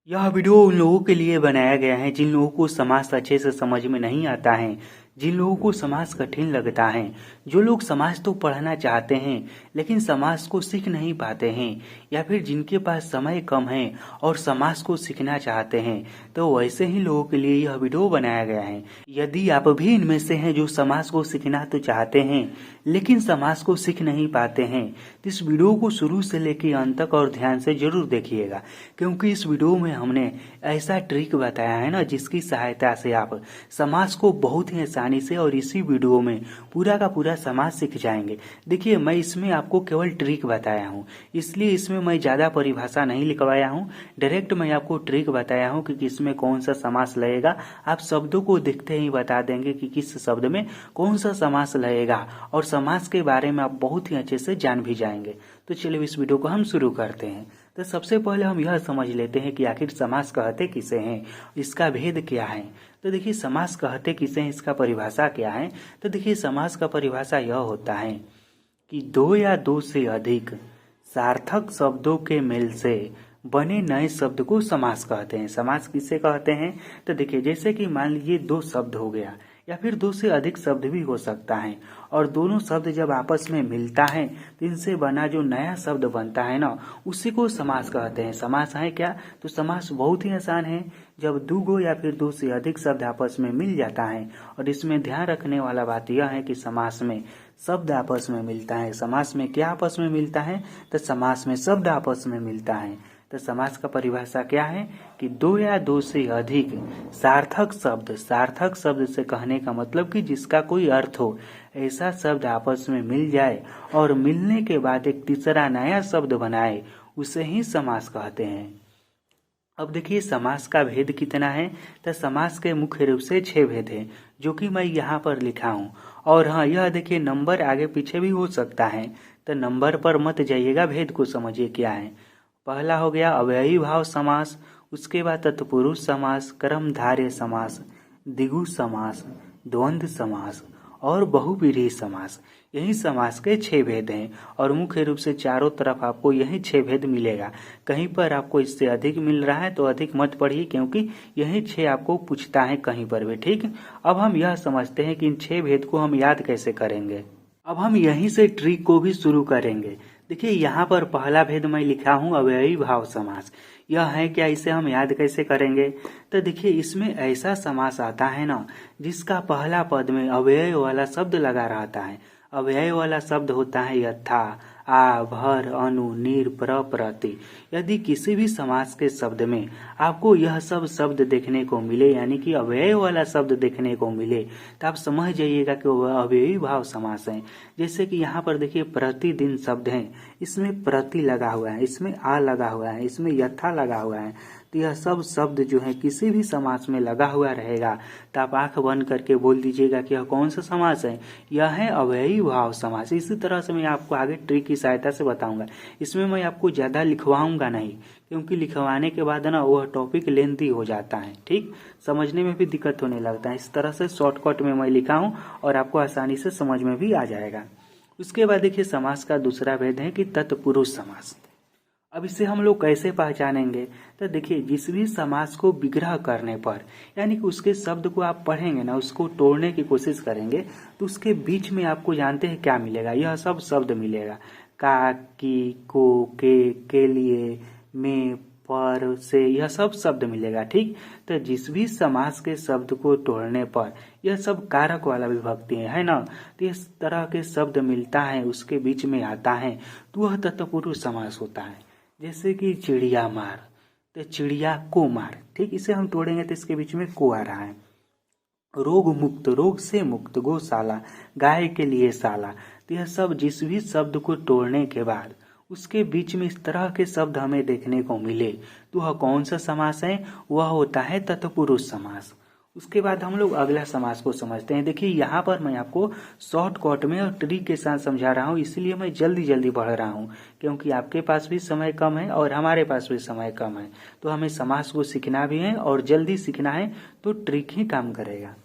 यह वीडियो उन लोगों के लिए बनाया गया है जिन लोगों को समाज अच्छे से समझ में नहीं आता है, जिन लोगों को समाज कठिन लगता है, जो लोग समाज तो पढ़ना चाहते हैं लेकिन समाज को सीख नहीं पाते हैं, या फिर जिनके पास समय कम है और समाज को सीखना चाहते हैं, तो वैसे ही लोगों के लिए यह वीडियो बनाया गया है। यदि आप भी इनमें से हैं जो समाज को सीखना तो चाहते हैं लेकिन समाज को सीख नहीं पाते हैं, तो इस वीडियो को शुरू से लेकर अंत तक और ध्यान से जरूर देखिएगा, क्योंकि इस वीडियो में हमने ऐसा ट्रिक बताया है ना जिसकी सहायता से आप समाज को बहुत ही आसानी से और इसी वीडियो में पूरा का पूरा समाज सीख जाएंगे। देखिए, मैं इसमें आपको केवल ट्रिक बताया हूँ, इसलिए इसमें मैं ज़्यादा परिभाषा नहीं लिखवाया हूँ। डायरेक्ट मैं आपको ट्रिक बताया हूँ कि किसमें कौन सा समास लगेगा। आप शब्दों को देखते ही बता देंगे कि किस शब्द में कौन सा समास लगेगा, और समास के बारे में आप बहुत ही अच्छे से जान भी जाएंगे। तो चलिए इस वीडियो को हम शुरू करते हैं। तो सबसे पहले हम यह समझ लेते हैं कि आखिर समास कहते किसे हैं, इसका भेद क्या है। तो देखिए, समास कहते किसे हैं, इसका परिभाषा क्या है। तो देखिए, समास का परिभाषा यह होता है कि दो या दो से अधिक सार्थक शब्दों के मेल से बने नए शब्द को समास कहते हैं। समास किसे कहते हैं, तो देखिए जैसे कि मान लीजिए दो शब्द हो गया या फिर दो से अधिक शब्द भी हो सकता है, और दोनों शब्द जब आपस में मिलता है तो इनसे बना जो नया शब्द बनता है ना, उसी को समास कहते हैं। समास है क्या, तो समास बहुत ही आसान है। जब दो या फिर दो से अधिक शब्द आपस में मिल जाता है, और इसमें ध्यान रखने वाला बात यह है कि समास में शब्द आपस में मिलता है। समास में क्या आपस में मिलता है, तो समास में शब्द आपस में मिलता है। तो समास का परिभाषा क्या है कि दो या दो से अधिक सार्थक शब्द, सार्थक शब्द से कहने का मतलब कि जिसका कोई अर्थ हो, ऐसा शब्द आपस में मिल जाए और मिलने के बाद एक तीसरा नया शब्द बनाए, उसे ही समास कहते हैं। अब देखिए, समास का भेद कितना है, तो समास के मुख्य रूप से 6 भेद हैं, जो कि मैं यहाँ पर लिखा हूँ। और हाँ, यह देखिए नंबर आगे पीछे भी हो सकता है, तो नंबर पर मत जाइएगा, भेद को समझिए क्या है। पहला हो गया अव्ययी भाव समास, उसके बाद तत्पुरुष समास, कर्मधारय समास, द्विगु समास, द्वंद्व समास और बहुव्रीहि समास। यही समास के 6 भेद हैं, और मुख्य रूप से चारों तरफ आपको यही 6 भेद मिलेगा। कहीं पर आपको इससे अधिक मिल रहा है तो अधिक मत पढ़िए, क्योंकि यही 6 आपको पूछता है कहीं पर भी। ठीक, अब हम यह समझते हैं कि इन 6 भेद को हम याद कैसे करेंगे। अब हम यहीं से ट्रिक को भी शुरू करेंगे। देखिए, यहाँ पर पहला भेद मैं लिखा हूँ अव्ययी भाव समास। यह है क्या, इसे हम याद कैसे करेंगे। तो देखिए, इसमें ऐसा समास आता है ना जिसका पहला पद में अव्यय वाला शब्द लगा रहता है। अव्यय वाला शब्द होता है यथा, आ, भर, अनु, निर, प्र, प्रति। यदि किसी भी समास के शब्द में आपको यह सब शब्द देखने को मिले, यानी कि अव्यय वाला शब्द देखने को मिले, तो आप समझ जाइएगा कि वह अव्ययी भाव समास है। जैसे कि यहाँ पर देखिए प्रतिदिन शब्द है, इसमें प्रति लगा हुआ है, इसमें आ लगा हुआ है, इसमें यथा लगा हुआ है। तो यह सब शब्द जो है किसी भी समास में लगा हुआ रहेगा, तो आप आंख बंद करके बोल दीजिएगा कि यह कौन सा समास है, यह है अव्ययी भाव समास। इसी तरह से मैं आपको आगे ट्रिक की सहायता से बताऊंगा। इसमें मैं आपको ज़्यादा लिखवाऊंगा नहीं, क्योंकि लिखवाने के बाद ना वह टॉपिक लेंथी हो जाता है। ठीक, समझने में भी दिक्कत होने लगता है। इस तरह से शॉर्टकट में मैं लिखा हूँ और आपको आसानी से समझ में भी आ जाएगा। उसके बाद देखिए, समास का दूसरा भेद है कि तत्पुरुष समास। अब इसे हम लोग कैसे पहचानेंगे, तो देखिए जिस भी समास को विग्रह करने पर, यानी कि उसके शब्द को आप पढ़ेंगे ना, उसको तोड़ने की कोशिश करेंगे, तो उसके बीच में आपको जानते हैं क्या मिलेगा, यह सब शब्द मिलेगा। का, की, को, के लिए, में, पर, से, यह सब शब्द मिलेगा। ठीक, तो जिस भी समास के शब्द को तोड़ने पर यह सब कारक वाला विभक्ति है ना, तो इस तरह के शब्द मिलता है, उसके बीच में आता है, तो वह तत्पुरुष समास होता है। जैसे कि चिड़िया मार, तो चिड़िया को मार। ठीक, इसे हम तोड़ेंगे तो इसके बीच में को आ रहा है। रोग मुक्त, रोग से मुक्त, गौशाला, गाय के लिए शाला। तो यह सब जिस भी शब्द को तोड़ने के बाद उसके बीच में इस तरह के शब्द हमें देखने को मिले, तो वह कौन सा समास है, वह होता है तत्पुरुष समास। उसके बाद हम लोग अगला समास को समझते हैं। देखिए, यहाँ पर मैं आपको शॉर्टकट में और ट्रिक के साथ समझा रहा हूँ, इसलिए मैं जल्दी जल्दी बढ़ रहा हूँ, क्योंकि आपके पास भी समय कम है और हमारे पास भी समय कम है। तो हमें समास को सीखना भी है और जल्दी सीखना है, तो ट्रिक ही काम करेगा।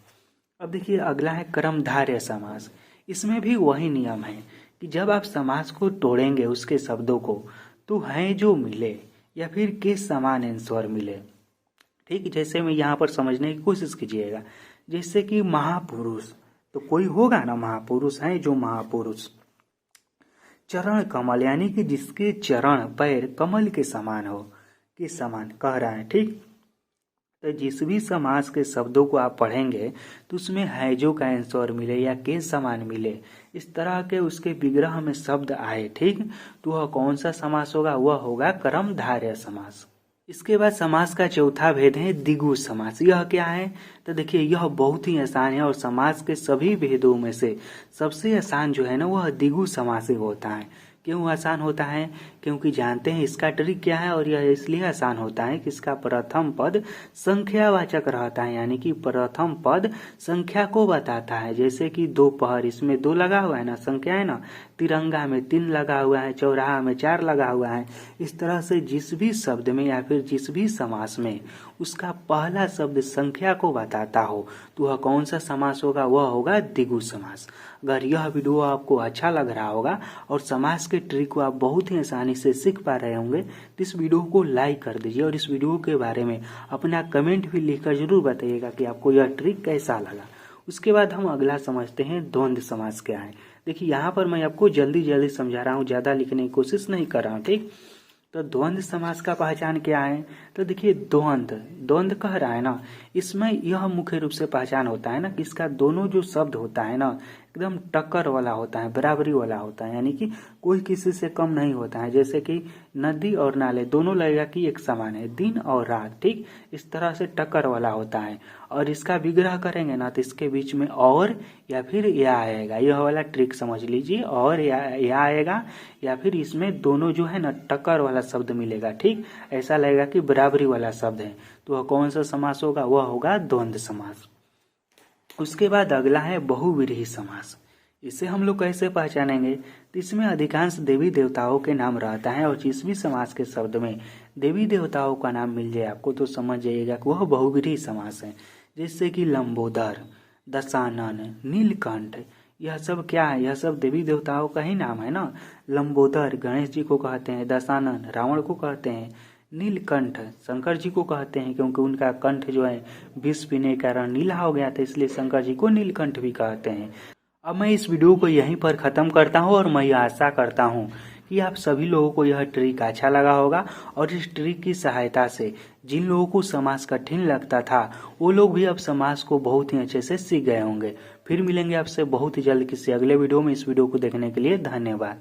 अब देखिए, अगला है कर्मधारय समास। इसमें भी वही नियम है कि जब आप समास को तोड़ेंगे उसके शब्दों को, तो है जो मिले या फिर के समान आंसर मिले, ठीक, जैसे मैं यहाँ पर समझने की कोशिश कीजिएगा। जैसे कि महापुरुष, तो कोई होगा ना, महापुरुष है जो महापुरुष। चरण कमल, यानी कि जिसके चरण पैर कमल के समान हो, के समान कह रहा है। ठीक, तो जिस भी समास के शब्दों को आप पढ़ेंगे तो उसमें है जो का आंसर मिले या के समान मिले, इस तरह के उसके विग्रह में शब्द आए। ठीक, तो वह कौन सा समास होगा? वह होगा कर्मधारय समास। इसके बाद समास का चौथा भेद है द्विगु समास। यह क्या है? तो देखिए, यह बहुत ही आसान है और समास के सभी भेदों में से सबसे आसान जो है ना, वह द्विगु समास ही होता है। क्यों आसान होता है? क्योंकि जानते हैं इसका ट्रिक क्या है, और यह इसलिए आसान होता है कि इसका प्रथम पद संख्यावाचक रहता है, यानी कि प्रथम पद संख्या को बताता है। जैसे कि दोपहर, इसमें 2 लगा हुआ है ना, संख्या है ना। तिरंगा में 3 लगा हुआ है, चौराहा में 4 लगा हुआ है। इस तरह से जिस भी शब्द में या फिर जिस भी समास में उसका पहला शब्द संख्या को बताता हो तो वह कौन सा समास होगा? वह होगा द्विगु समास। अगर यह वीडियो आपको अच्छा लग रहा होगा और समास के ट्रिक को आप बहुत ही आसानी से सीख पा रहे होंगे तो इस वीडियो को लाइक कर दीजिए और इस वीडियो के बारे में अपना कमेंट भी लिखकर जरूर बताइएगा कि आपको यह ट्रिक कैसा लगा। उसके बाद हम अगला समझते हैं द्वंद्व समास क्या है। देखिए, यहाँ पर मैं आपको जल्दी जल्दी समझा रहा हूँ, ज्यादा लिखने की कोशिश नहीं कर रहा हूँ। ठीक, तो द्वंद्व समास का पहचान क्या है? तो देखिए, द्वंद्व कह रहा है ना, इसमें यह मुख्य रूप से पहचान होता है ना कि इसका दोनों जो शब्द होता है ना एकदम टक्कर वाला होता है, बराबरी वाला होता है, यानी कि कोई किसी से कम नहीं होता है। जैसे कि नदी और नाले दोनों लगेगा कि एक समान है, दिन और रात। ठीक, इस तरह से टक्कर वाला होता है। और इसका विग्रह करेंगे ना तो इसके बीच में और या फिर या आएगा, यह वाला ट्रिक समझ लीजिए। और या आएगा या फिर इसमें दोनों जो है ना टक्कर वाला शब्द मिलेगा। ठीक, ऐसा लगेगा कि बराबरी वाला शब्द है, तो वह कौन सा समास होगा? वह होगा द्वंद्व समास। उसके बाद अगला है बहुव्रीहि समास। इसे हम लोग कैसे पहचानेंगे? तो इसमें अधिकांश देवी देवताओं के नाम रहता है और जिस भी समास के शब्द में देवी देवताओं का नाम मिल जाए आपको तो समझ जाइएगा कि वह बहुव्रीहि समास है। जैसे कि लंबोदर, दशानन, नीलकंठ, यह सब क्या है? यह सब देवी देवताओं का ही नाम है ना। लंबोदर गणेश जी को कहते हैं, दशानन रावण को कहते हैं, नीलकंठ शंकर जी को कहते हैं क्योंकि उनका कंठ जो है विष पीने के कारण नीला हो गया था, इसलिए शंकर जी को नीलकंठ भी कहते हैं। अब मैं इस वीडियो को यहीं पर खत्म करता हूँ और मैं आशा करता हूँ कि आप सभी लोगों को यह ट्रिक अच्छा लगा होगा और इस ट्रिक की सहायता से जिन लोगों को समास कठिन लगता था वो लोग भी अब समास को बहुत ही अच्छे से सीख गए होंगे। फिर मिलेंगे आपसे बहुत ही जल्द किसी अगले वीडियो में। इस वीडियो को देखने के लिए धन्यवाद।